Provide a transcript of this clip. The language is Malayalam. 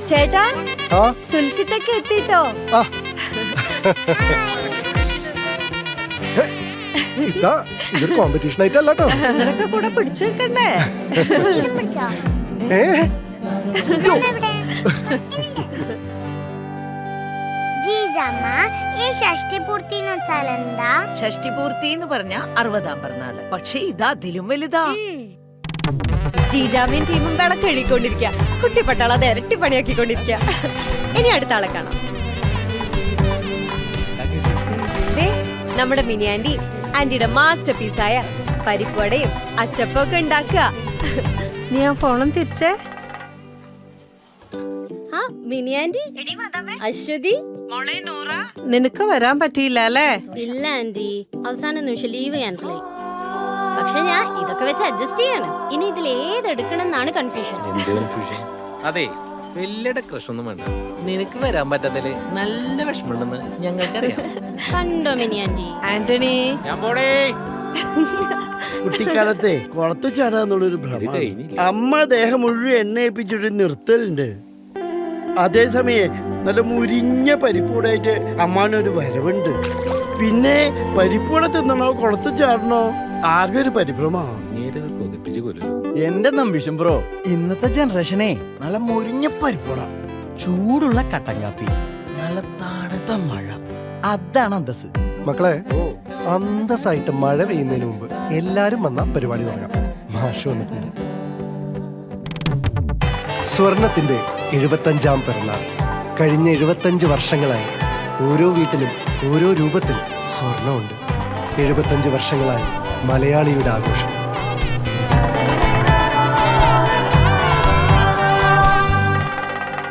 ചേട്ടാ സുൽഫിത്തൊക്കെ എത്തിട്ടോ. ഇതൊരു കോമ്പറ്റീഷൻ ആയിട്ടല്ലോ. നിങ്ങളൊക്കെ കൂടെ പിടിച്ചു വെക്കണ്ടേ? ഷഷ്ടിപൂർത്തി എന്ന് പറഞ്ഞ 60-ാം പിറന്നാള്. പക്ഷെ ഇതാ അതിലും വലുതാ. ജീജാമിയും ടീമും വിളക്ക് എഴുതിക്കൊണ്ടിരിക്കുക. കുട്ടിപ്പട്ടാള അത് ഇരട്ടി പണിയാക്കിക്കൊണ്ടിരിക്കുക. ഇനി അടുത്ത ആളെ കാണാം. നമ്മുടെ മിനി ആന്റി ആന്റിയുടെ മാസ്റ്റർ പീസായ പരിപ്പുവടയും അച്ചപ്പൊക്കെ ഉണ്ടാക്കുക. നീ ആ ഫോണും തിരിച്ചേ. മിനി ആന്റി, അശ്വതി, നിനക്ക് വരാൻ പറ്റിയില്ല അല്ലേ? ഇല്ല ആന്റി, അവസാന നിമിഷം ലീവ് ക്യാൻസൽ ആയി. പക്ഷെ ഞാൻ ഇതൊക്കെ വെച്ച് അഡ്ജസ്റ്റ് ചെയ്യാണ്. ഇനി ഇതിൽ ഏതെടുക്കണം എന്നാണ് കൺഫ്യൂഷൻ. അതെ, വലിയ ക്രഷ് ഒന്നും വേണ്ട. നിനക്ക് വരാൻ പറ്റാത്തതില് നല്ല വിഷമമുണ്ടെന്ന് ഞങ്ങൾക്കറിയാം. കണ്ടോ മിനി ആന്റി? ആന്റണി, ഞാൻ പോടേ. കുട്ടിക്കാലത്തെ കുളത്തു ചാടാന്നുള്ളൊരു ഭ്രമം അമ്മ ദേഹം മുഴുവൻ എണ്ണയിപ്പിച്ചിട്ട് നിർത്തലുണ്ട്. അതേസമയം നല്ല മുരിഞ്ഞ പരിപ്പൂടായിട്ട് അമ്മാനൊരു വരവുണ്ട്. പിന്നെ പരിപ്പൂട തിന്നണോ കുളത്തു ചാടണോ ആകെ ഒരു പരിഭ്രമാ. എന്റെ നമ്പീഷൻ ബ്രോ, ഇന്നത്തെ ജനറേഷനെ നല്ല മുരിഞ്ഞ പരിപ്പുട, ചൂടുള്ള കട്ടൻ കാപ്പി, നല്ല തണുത്ത മഴ, അതാണ് അന്തസ്. മക്കളെ, അന്തസ്സായിട്ട് മഴ പെയ്യുന്നതിന് മുമ്പ് എല്ലാരും വന്ന പരിപാടി തുടങ്ങാം. മാഷ് വന്നിട്ടുണ്ട്. സ്വർണത്തിന്റെ 75-ാം പിറന്നാൾ. കഴിഞ്ഞ 75 വർഷങ്ങളായി ഓരോ വീട്ടിലും ഓരോ രൂപത്തിലും സ്വർണമുണ്ട്. 75 വർഷങ്ങളായി മലയാളിയുടെ ആഘോഷം.